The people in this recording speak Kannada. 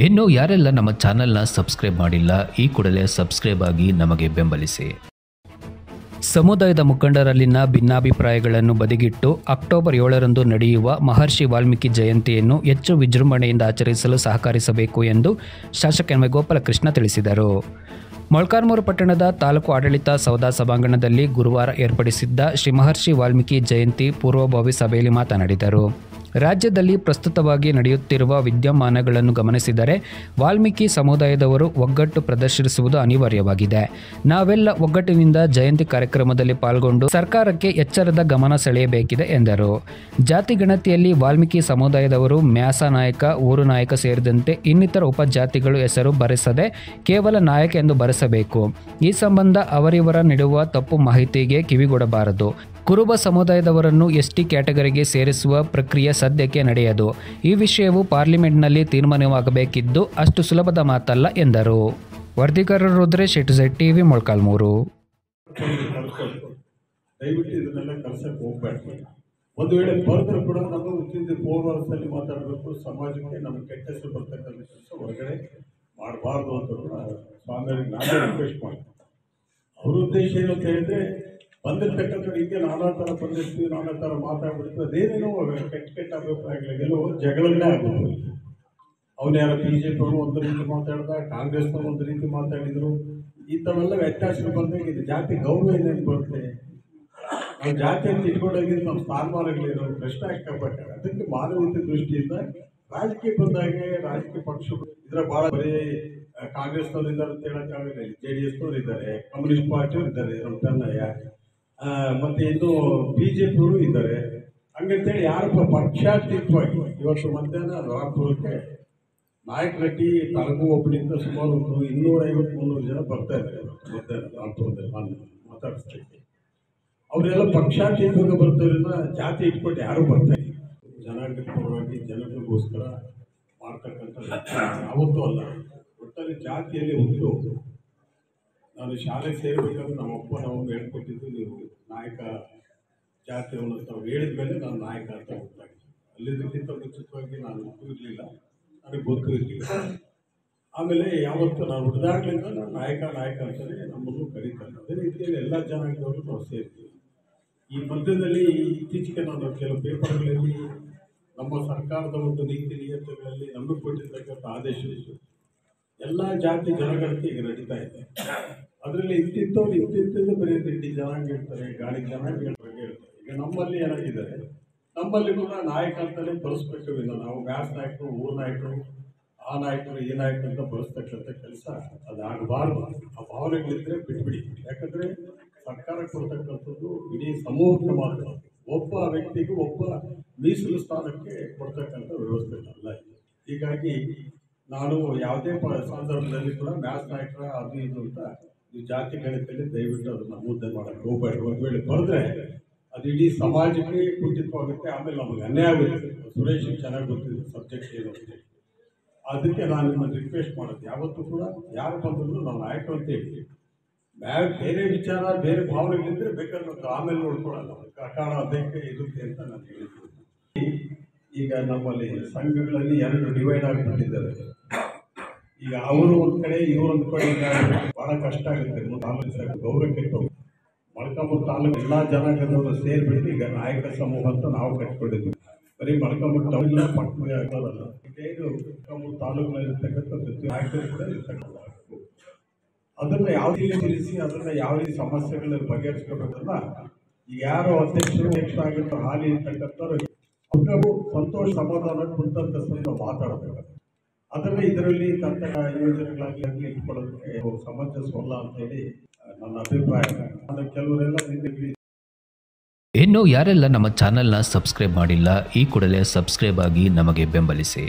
ಇನ್ನು ಯಾರೆಲ್ಲ ನಮ್ಮ ಚಾನೆಲ್ನ ಸಬ್ಸ್ಕ್ರೈಬ್ ಮಾಡಿಲ್ಲ ಈ ಕೂಡಲೇ ಸಬ್ಸ್ಕ್ರೈಬ್ ಆಗಿ ನಮಗೆ ಬೆಂಬಲಿಸಿ. ಸಮುದಾಯದ ಮುಖಂಡರಲ್ಲಿನ ಭಿನ್ನಾಭಿಪ್ರಾಯಗಳನ್ನು ಬದಿಗಿಟ್ಟು ಅಕ್ಟೋಬರ್ 7ರಂದು ನಡೆಯುವ ಮಹರ್ಷಿ ವಾಲ್ಮೀಕಿ ಜಯಂತಿಯನ್ನು ಹೆಚ್ಚು ವಿಜೃಂಭಣೆಯಿಂದ ಆಚರಿಸಲು ಸಹಕರಿಸಬೇಕು ಎಂದು ಶಾಸಕ ಎಂ. ಗೋಪಾಲಕೃಷ್ಣ ತಿಳಿಸಿದರು. ಮೊಳಕಾಲ್ಮೂರು ಪಟ್ಟಣದ ತಾಲೂಕು ಆಡಳಿತ ಸೌಧ ಸಭಾಂಗಣದಲ್ಲಿ ಗುರುವಾರ ಏರ್ಪಡಿಸಿದ್ದ ಶ್ರೀ ಮಹರ್ಷಿ ವಾಲ್ಮೀಕಿ ಜಯಂತಿ ಪೂರ್ವಭಾವಿ ಸಭೆಯಲ್ಲಿ ಮಾತನಾಡಿದರು. ರಾಜ್ಯದಲ್ಲಿ ಪ್ರಸ್ತುತವಾಗಿ ನಡೆಯುತ್ತಿರುವ ವಿದ್ಯಮಾನಗಳನ್ನು ಗಮನಿಸಿದರೆ ವಾಲ್ಮೀಕಿ ಸಮುದಾಯದವರು ಒಗ್ಗಟ್ಟು ಪ್ರದರ್ಶಿಸುವುದು ಅನಿವಾರ್ಯವಾಗಿದೆ. ನಾವೆಲ್ಲ ಒಗ್ಗಟ್ಟಿನಿಂದ ಜಯಂತಿ ಕಾರ್ಯಕ್ರಮದಲ್ಲಿ ಪಾಲ್ಗೊಂಡು ಸರ್ಕಾರಕ್ಕೆ ಎಚ್ಚರದ ಗಮನ ಸೆಳೆಯಬೇಕಿದೆ ಎಂದರು. ಜಾತಿ ಗಣತಿಯಲ್ಲಿ ವಾಲ್ಮೀಕಿ ಸಮುದಾಯದವರು ಮ್ಯಾಸ ನಾಯಕ, ಊರು ನಾಯಕ ಸೇರಿದಂತೆ ಇನ್ನಿತರ ಉಪಜಾತಿಗಳು ಹೆಸರು ಬರೆಸದೆ ಕೇವಲ ನಾಯಕ ಎಂದು ಬರೆಸಬೇಕು. ಈ ಸಂಬಂಧ ಅವರಿವರ ನೀಡುವ ತಪ್ಪು ಮಾಹಿತಿಗೆ ಕಿವಿಗೊಡಬಾರದು. ಕುರುಬ ಸಮುದಾಯದವರನ್ನು ಎಸ್ಟಿ ಕ್ಯಾಟಗರಿಗೆ ಸೇರಿಸುವ ಪ್ರಕ್ರಿಯೆ ಸದ್ಯಕ್ಕೆ ನಡೆಯದು. ಈ ವಿಷಯವು ಪಾರ್ಲಿಮೆಂಟ್ನಲ್ಲಿ ತೀರ್ಮಾನವಾಗಬೇಕಿದ್ದು ಅಷ್ಟು ಸುಲಭದ ಮಾತಲ್ಲ ಎಂದರು. ವರದಿಗಾರರು ರುದ್ರೇಶ್, ಎ2ಝೆಡ್ ಟಿವಿ, ಮೊಳಕಾಲ್ಮೂರು. ದಯವಿಟ್ಟು ಇದನ್ನೆಲ್ಲ ಕಲ್ಸಕ್ಕೆ ಹೋಗ್ಬೇಡ್ರಿ. ಒಂದು ವೇಳೆ ಬರೆದ್ರು ಕೂಡ ನಾವು ಪೂರ್ವದಲ್ಲಿ ಮಾತಾಡಬೇಕು. ಸಮಾಜಕ್ಕೆ ನಮ್ಗೆ ಕೆಟ್ಟ ಹೆಸರು ಬರ್ತಕ್ಕಂಥ ಕೆಲಸ ಹೊರಗಡೆ ಮಾಡಬಾರ್ದು ಅಂತ ಸ್ವಾಮಿಯವ್ರಿಗೆ ನಾನೇ ರಿಕ್ವೆಸ್ಟ್ ಮಾಡ್ತೀನಿ. ಅವ್ರ ಉದ್ದೇಶ ಏನು ಅಂತ ಹೇಳಿದ್ರೆ, ಬಂದಿರ್ತಕ್ಕಂಥ ರೀತಿಯ ನಾನಾ ಥರ ಬಂದಿರ್ತೀವಿ, ನಾನಾ ಥರ ಮಾತಾಡ್ಬಿಡ್ತೀವಿ. ಅದೇನೇನೋ ಕೆಟ್ಟ ಅಭಿಪ್ರಾಯಗಳಿಗೆಲ್ಲೋ ಜಗಳನ್ನೇ ಆಗೋದು. ಅವನು ಯಾರೋ BJP ಅವರು ಒಂದು ರೀತಿ ಮಾತಾಡ್ದ, ಕಾಂಗ್ರೆಸ್ನವರು ಒಂದು ರೀತಿ ಮಾತಾಡಿದರು. ಇಂಥವೆಲ್ಲ ವ್ಯತ್ಯಾಸಗಳು ಬಂದಾಗ ಇದು ಜಾತಿ ಗೌರವ ಏನೇನು ಬರುತ್ತೆ. ನಾವು ಜಾತಿಯನ್ನು ಇಟ್ಕೊಂಡೋಗಿದ್ದು ನಮ್ಮ ಸ್ಥಾನಮಾನಗಳಿರೋ ಪ್ರಶ್ನೆ ಹಾಕಬೇಕಾದ್ರೆ ಅದಕ್ಕೆ ಮಾನವೀಯತೆ ದೃಷ್ಟಿಯಿಂದ ರಾಜಕೀಯ ಬಂದಾಗೆ ರಾಜಕೀಯ ಪಕ್ಷಗಳು ಇದರ ಭಾಳ ಬರೀ ಕಾಂಗ್ರೆಸ್ನವ್ರು ಇದ್ದಾರೆ ಅಂತ ಹೇಳೋಕ್ಕಾಗಲ್ಲ. JDSನವ್ರು ಇದ್ದಾರೆ, ಕಮ್ಯುನಿಸ್ಟ್ ಪಾರ್ಟಿಯವರು ಇದ್ದಾರೆ, ನಮ್ಮ ತನ್ನಯ್ಯ, ಮತ್ತು ಇನ್ನು BJP ಅವರು ಇದ್ದಾರೆ. ಹಂಗಂತೇಳಿ ಯಾರಪ್ಪ ಪಕ್ಷಾತೀತವಾಗಿ ಇವತ್ತು ಮಧ್ಯಾಹ್ನ ರಾಮಪುರಕ್ಕೆ ನಾಯಕನಟ್ಟಿ ತಾಲೂಕು ಒಬ್ಬನಿಂದ ಸುಮಾರು 250-300 ಜನ ಬರ್ತಾ ಇದ್ದಾರೆ. ಮಧ್ಯಾಹ್ನ ರಾಮಪುರದಲ್ಲಿ ನಾನು ಮಾತಾಡಿಸ್ತೀನಿ. ಅವರೆಲ್ಲ ಪಕ್ಷಾತೀತವಾಗಿ ಬರ್ತಾರನ್ನ ಜಾತಿ ಇಟ್ಕೊಂಡು ಯಾರು ಬರ್ತಾ ಇಲ್ಲ. ಜನಾಂಗದ ಪರವಾಗಿ ಜನಗಳಿಗೋಸ್ಕರ ಮಾಡ್ತಕ್ಕಂಥ ಯಾವತ್ತೂ ಅಲ್ಲ. ಒಟ್ಟಲ್ಲಿ ಜಾತಿಯಲ್ಲಿ ಹುಟ್ಟು ನಾನು ಶಾಲೆಗೆ ಸೇರಬೇಕಾದ್ರೆ ನಮ್ಮಪ್ಪ ನಾವು ಹೇಳ್ಕೊಟ್ಟಿದ್ದು, ನೀವು ನಾಯಕ ಜಾತಿಯವನು ಅಂತ ಅವ್ರು ಹೇಳಿದ ಮೇಲೆ ನಾನು ನಾಯಕ ಅಂತ ಗೊತ್ತಾಗಿತ್ತು. ಅಲ್ಲಿದ್ದಕ್ಕಿಂತ ಮುಂಚಿತವಾಗಿ ನಾನು ಇರಲಿಲ್ಲ, ನನಗೆ ಗೊತ್ತೂ ಇರಲಿಲ್ಲ. ಆಮೇಲೆ ಯಾವತ್ತು ನಾನು ಹುಟ್ಟಿದಾಗಲಿಂದ ನಾನು ನಾಯಕ ಅಂತಲೇ ನಮ್ಮನ್ನು ಕರೀತಾರೆ. ಅದೇ ರೀತಿಯಲ್ಲಿ ಎಲ್ಲ ಜನಾಂಗದವರು ನಾವು ಸೇರ್ತೀವಿ. ಈ ಮಧ್ಯದಲ್ಲಿ ಇತ್ತೀಚೆಗೆ ನಾನು ಕೆಲವು ಪೇಪರ್ಗಳಲ್ಲಿ ನಮ್ಮ ಸರ್ಕಾರದ ಒಂದು ನೀತಿ ನಿಯಂತ್ರಣಗಳಲ್ಲಿ ನಮಗೆ ಕೊಟ್ಟಿರ್ತಕ್ಕಂಥ ಆದೇಶಗಳು ಎಲ್ಲ ಜಾತಿ ಜನಗಣತಿ ಈಗ ನಡೀತಾ ಇದೆ. ಅದರಲ್ಲಿ ಇಂತಿಂಥದ್ದು ಬರೀ ತಿಂಡಿ ಜನಾಂಗ ಹೇಳ್ತಾರೆ, ಗಾಳಿ ಜನಾಂಗಗಳ ಬಗ್ಗೆ ಹೇಳ್ತಾರೆ. ಈಗ ನಮ್ಮಲ್ಲಿ ಏನಾಗಿದ್ದಾರೆ, ನಮ್ಮಲ್ಲಿ ಕೂಡ ನಾಯಕ ಅಂತಲೇ ಬರೆಸ್ಬೇಕು. ಇಲ್ಲ ನಾವು ಮ್ಯಾಸ್ ನಾಯಕರು, ಊರು ನಾಯಕರು, ಆ ನಾಯಕರು, ಈ ನಾಯಕರು ಅಂತ ಬರೆಸ್ತಕ್ಕಂಥ ಕೆಲಸ ಅದಾಗಬಾರ್ದು. ಆ ಭಾವನೆಗಳಿದ್ದರೆ ಬಿಟ್ಬಿಡಿ. ಯಾಕಂದರೆ ಸರ್ಕಾರ ಕೊಡ್ತಕ್ಕಂಥದ್ದು ಇಡೀ ಸಮೂಹಕ್ಕೆ ಮಾತ್ರ, ಒಬ್ಬ ವ್ಯಕ್ತಿಗೂ ಒಬ್ಬ ಮೀಸಲು ಸ್ಥಾನಕ್ಕೆ ಕೊಡ್ತಕ್ಕಂಥ ವ್ಯವಸ್ಥೆ ಅಲ್ಲ. ಹೀಗಾಗಿ ನಾನು ಯಾವುದೇ ಸಂದರ್ಭದಲ್ಲಿ ಕೂಡ ಮ್ಯಾಸ್ ನಾಯಕರ ಅದು ಇದು ಅಂತ ಈ ಜಾತಿ ಗಣಿತದಲ್ಲಿ ದಯವಿಟ್ಟು ಅದನ್ನು ನಮೂದೆ ಮಾಡೋಕ್ಕೆ ಹೋಗಬೇಡಿ. ಒಂದು ವೇಳೆ ಬರೆದ್ರೆ ಅದು ಇಡೀ ಸಮಾಜಕ್ಕೆ ಕುಂಠಿತವಾಗುತ್ತೆ, ಆಮೇಲೆ ನಮಗೆ ಅನ್ಯಾಯ ಆಗುತ್ತೆ. ಸುರೇಶಿಗೆ ಚೆನ್ನಾಗಿ ಗೊತ್ತಿದೆ ಸಬ್ಜೆಕ್ಟ್ ಏನು ಅಂತ. ಅದಕ್ಕೆ ನಾನು ನಿಮ್ಮನ್ನು ರಿಕ್ವೆಸ್ಟ್ ಮಾಡೋದು, ಯಾವತ್ತೂ ಕೂಡ ಯಾರು ಬಂದರೂ ನಾವು ನಾಯಕರು ಅಂತ ಹೇಳ್ತೀವಿ. ಬೇರೆ ವಿಚಾರ, ಬೇರೆ ಭಾವನೆಗಳಿದ್ದರೆ ಬೇಕಾದ್ರೆ ಆಮೇಲೆ ನೋಡ್ಕೊಳ್ಳೋಣ. ಕಾರಣ ಅದಕ್ಕೆ ಇರುತ್ತೆ ಅಂತ ನಾನು ಹೇಳ್ತೀನಿ. ಈಗ ನಮ್ಮಲ್ಲಿ ಸಂಘಗಳಲ್ಲಿ 2 ಡಿವೈಡ್ ಆಗಿಬಿಟ್ಟಿದ್ದಾರೆ. ಈಗ ಅವರು ಒಂದು ಕಡೆ, ಇವರು ಒಂದು ಕಡೆ. ಈಗ ಭಾಳ ಕಷ್ಟ ಆಗುತ್ತೆ. ಗೌರವ ಕೆಟ್ಟು ಮೊಳಕಾಲ್ಮೂರು ತಾಲೂಕು ಎಲ್ಲ ಜನಾಂಗದವರು ಸೇರಿಬಿಟ್ಟು ಈಗ ನಾಯಕ ಸಮೂಹ ಅಂತ ನಾವು ಕಟ್ಕೊಂಡಿದ್ವಿ. ಬರೀ ಮೊಳಕಾಲ್ಮೂರು ಟೌನ್ ಪಟ್ಟಣ ಆಗೋದಲ್ಲ, ಮೊಳಕಾಲ್ಮೂರು ತಾಲೂಕಿನಲ್ಲಿರ್ತಕ್ಕಂಥ ಪ್ರತಿ ನಾಯಕರು ಕೂಡ ಇರ್ತಕ್ಕಂಥ ಅದನ್ನು ಯಾವ ರೀತಿ ತಿಳಿಸಿ ಅದನ್ನು ಯಾವ ರೀತಿ ಸಮಸ್ಯೆಗಳನ್ನ ಬಗೆಹರಿಸ್ಕೋಬೇಕಲ್ಲ. ಈಗ ಯಾರೋ ಅಧ್ಯಕ್ಷರಾಗಿರೋ ಹಾಲಿ ಇರ್ತಕ್ಕಂಥವ್ರು ಅವ್ರಿಗೂ ಸಂತೋಷ ಸಮಾಧಾನ ಕುಂತಂತ ನಾವು ಮಾತಾಡಬೇಕು. ಅದನ್ನೇ ಇದರಲ್ಲಿ ತಂತ್ರ ಯೋಜನೆಗಳಾಗಲಿ ಇಟ್ಕೊಳ್ಳೋದಕ್ಕೆ ಸಮಂಜಸವಲ್ಲ ಅಂತೇಳಿ ನನ್ನ ಅಭಿಪ್ರಾಯ. ನಾನು ಕೆಲವರೆಲ್ಲ ಇನ್ನು ಯಾರೆಲ್ಲ ನಮ್ಮ ಚಾನೆಲ್ನ ಸಬ್ಸ್ಕ್ರೈಬ್ ಮಾಡಿಲ್ಲ ಈ ಕೂಡಲೇ ಸಬ್ಸ್ಕ್ರೈಬ್ ಆಗಿ ನಮಗೆ ಬೆಂಬಲಿಸಿ.